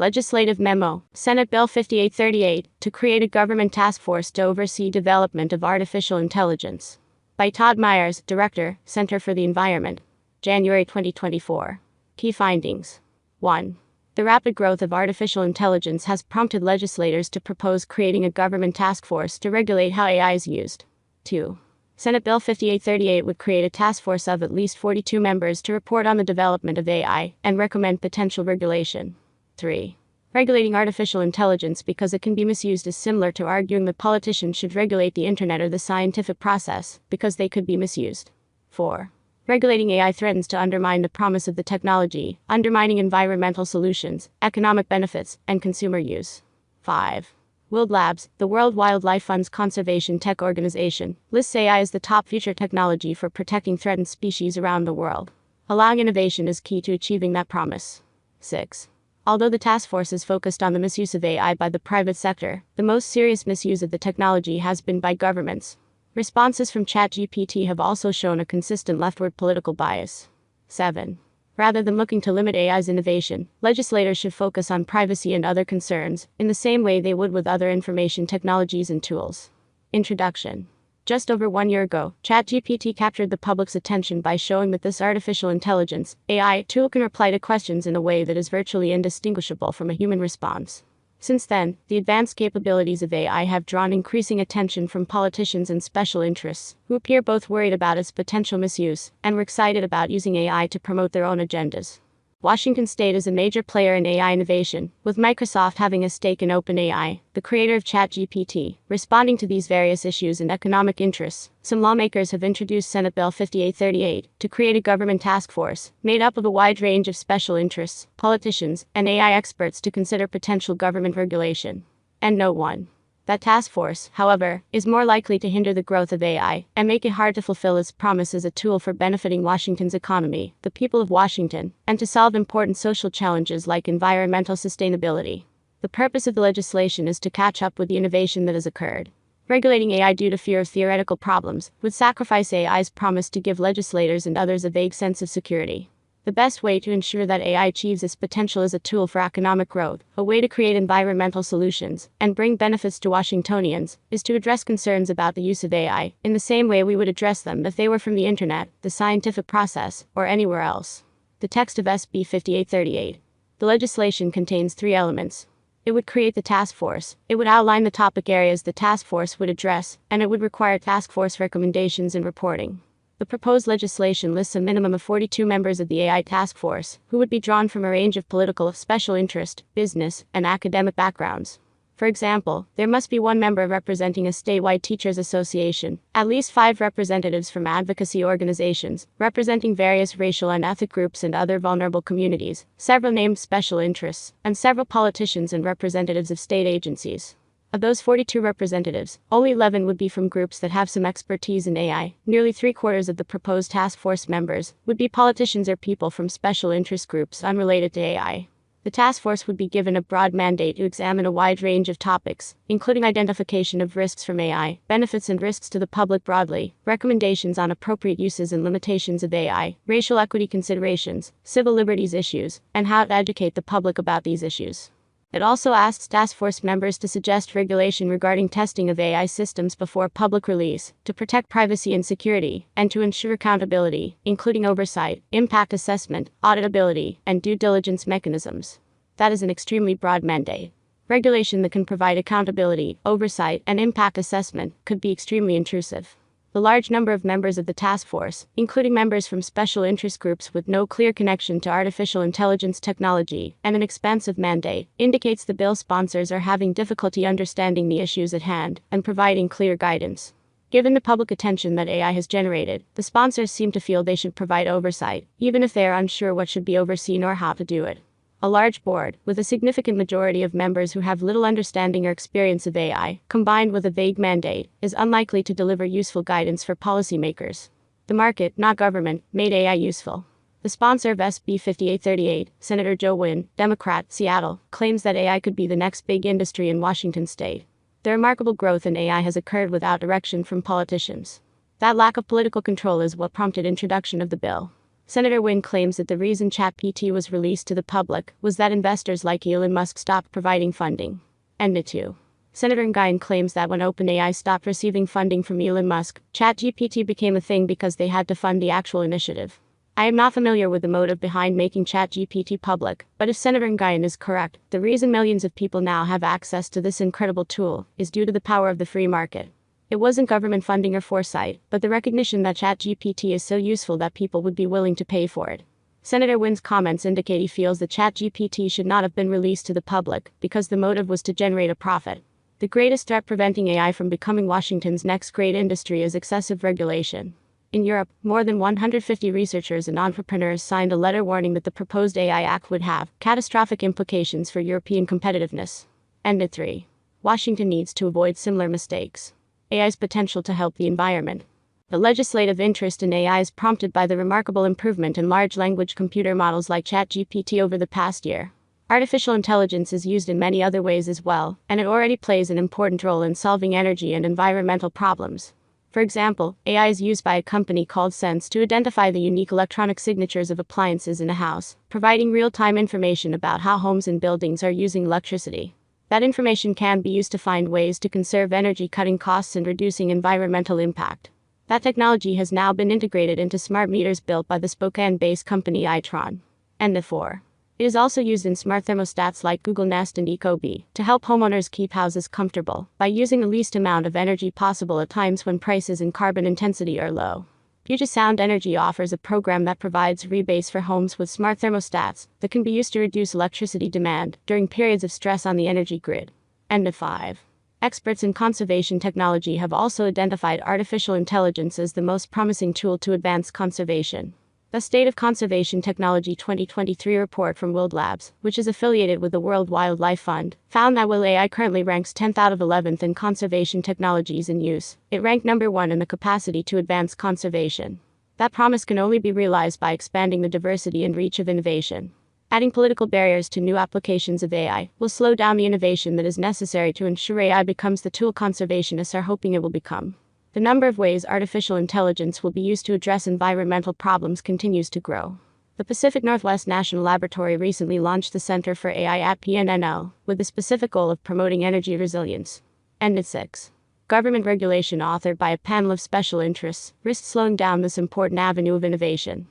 Legislative Memo, Senate Bill 5838, to create a government task force to oversee development of artificial intelligence. By Todd Myers, Director, Center for the Environment. January 2024. Key findings. 1. The rapid growth of artificial intelligence has prompted legislators to propose creating a government task force to regulate how AI is used. 2. Senate Bill 5838 would create a task force of at least 42 members to report on the development of AI and recommend potential regulation. 3. Regulating artificial intelligence because it can be misused is similar to arguing that politicians should regulate the internet or the scientific process because they could be misused. 4. Regulating AI threatens to undermine the promise of the technology, undermining environmental solutions, economic benefits, and consumer use. 5. World Labs, the World Wildlife Fund's conservation tech organization, lists AI as the top future technology for protecting threatened species around the world. Allowing innovation is key to achieving that promise. 6. Although the task force is focused on the misuse of AI by the private sector, the most serious misuse of the technology has been by governments. Responses from ChatGPT have also shown a consistent leftward political bias. 7. Rather than looking to limit AI's innovation, legislators should focus on privacy and other concerns, in the same way they would with other information technologies and tools. Introduction. Just over 1 year ago, ChatGPT captured the public's attention by showing that this artificial intelligence, AI, tool can reply to questions in a way that is virtually indistinguishable from a human response. Since then, the advanced capabilities of AI have drawn increasing attention from politicians and special interests, who appear both worried about its potential misuse and were excited about using AI to promote their own agendas. Washington State is a major player in AI innovation, with Microsoft having a stake in OpenAI, the creator of ChatGPT. Responding to these various issues and economic interests, some lawmakers have introduced Senate Bill 5838 to create a government task force made up of a wide range of special interests, politicians, and AI experts to consider potential government regulation. And Note 1. That task force, however, is more likely to hinder the growth of AI and make it hard to fulfill its promise as a tool for benefiting Washington's economy, the people of Washington, and to solve important social challenges like environmental sustainability. The purpose of the legislation is to catch up with the innovation that has occurred. Regulating AI due to fear of theoretical problems would sacrifice AI's promise to give legislators and others a vague sense of security. The best way to ensure that AI achieves its potential as a tool for economic growth, a way to create environmental solutions, and bring benefits to Washingtonians, is to address concerns about the use of AI, in the same way we would address them if they were from the internet, the scientific process, or anywhere else. The text of SB 5838. The legislation contains 3 elements. It would create the task force, it would outline the topic areas the task force would address, and it would require task force recommendations and reporting. The proposed legislation lists a minimum of 42 members of the AI task force, who would be drawn from a range of political, special interest, business, and academic backgrounds. For example, there must be 1 member representing a statewide teachers' association, at least 5 representatives from advocacy organizations, representing various racial and ethnic groups and other vulnerable communities, several named special interests, and several politicians and representatives of state agencies. Of those 42 representatives, only 11 would be from groups that have some expertise in AI. Nearly 3/4 of the proposed task force members would be politicians or people from special interest groups unrelated to AI. The task force would be given a broad mandate to examine a wide range of topics, including identification of risks from AI, benefits and risks to the public broadly, recommendations on appropriate uses and limitations of AI, racial equity considerations, civil liberties issues, and how to educate the public about these issues. It also asks task force members to suggest regulation regarding testing of AI systems before public release, to protect privacy and security, and to ensure accountability, including oversight, impact assessment, auditability, and due diligence mechanisms. That is an extremely broad mandate. Regulation that can provide accountability, oversight, and impact assessment could be extremely intrusive. The large number of members of the task force, including members from special interest groups with no clear connection to artificial intelligence technology, and an expansive mandate, indicates the bill sponsors are having difficulty understanding the issues at hand and providing clear guidance. Given the public attention that AI has generated, the sponsors seem to feel they should provide oversight, even if they are unsure what should be overseen or how to do it. A large board, with a significant majority of members who have little understanding or experience of AI, combined with a vague mandate, is unlikely to deliver useful guidance for policymakers. The market, not government, made AI useful. The sponsor of SB 5838, Senator Joe Wynn, Democrat, Seattle, claims that AI could be the next big industry in Washington state. The remarkable growth in AI has occurred without direction from politicians. That lack of political control is what prompted introduction of the bill. Senator Wynne claims that the reason ChatGPT was released to the public was that investors like Elon Musk stopped providing funding. And 2. Senator Nguyen claims that when OpenAI stopped receiving funding from Elon Musk, ChatGPT became a thing because they had to fund the actual initiative. I am not familiar with the motive behind making ChatGPT public, but if Senator Nguyen is correct, the reason millions of people now have access to this incredible tool is due to the power of the free market. It wasn't government funding or foresight, but the recognition that ChatGPT is so useful that people would be willing to pay for it. Senator Wynne's comments indicate he feels that ChatGPT should not have been released to the public because the motive was to generate a profit. The greatest threat preventing AI from becoming Washington's next great industry is excessive regulation. In Europe, more than 150 researchers and entrepreneurs signed a letter warning that the proposed AI Act would have catastrophic implications for European competitiveness. And 3. Washington needs to avoid similar mistakes. AI's potential to help the environment. The legislative interest in AI is prompted by the remarkable improvement in large language computer models like ChatGPT over the past year. Artificial intelligence is used in many other ways as well, and it already plays an important role in solving energy and environmental problems. For example, AI is used by a company called Sense to identify the unique electronic signatures of appliances in a house, providing real-time information about how homes and buildings are using electricity. That information can be used to find ways to conserve energy, cutting costs and reducing environmental impact. That technology has now been integrated into smart meters built by the Spokane-based company Itron. And 4. It is also used in smart thermostats like Google Nest and Ecobee to help homeowners keep houses comfortable by using the least amount of energy possible at times when prices and carbon intensity are low. Puget Sound Energy offers a program that provides rebates for homes with smart thermostats that can be used to reduce electricity demand during periods of stress on the energy grid. And 5. Experts in conservation technology have also identified artificial intelligence as the most promising tool to advance conservation. The State of Conservation Technology 2023 report from World Labs, which is affiliated with the World Wildlife Fund, found that while AI currently ranks 10th out of 11th in conservation technologies in use, it ranked number 1 in the capacity to advance conservation. That promise can only be realized by expanding the diversity and reach of innovation. Adding political barriers to new applications of AI will slow down the innovation that is necessary to ensure AI becomes the tool conservationists are hoping it will become. The number of ways artificial intelligence will be used to address environmental problems continues to grow. The Pacific Northwest National Laboratory recently launched the Center for AI at PNNL, with the specific goal of promoting energy resilience. And 6. Government regulation authored by a panel of special interests risks slowing down this important avenue of innovation.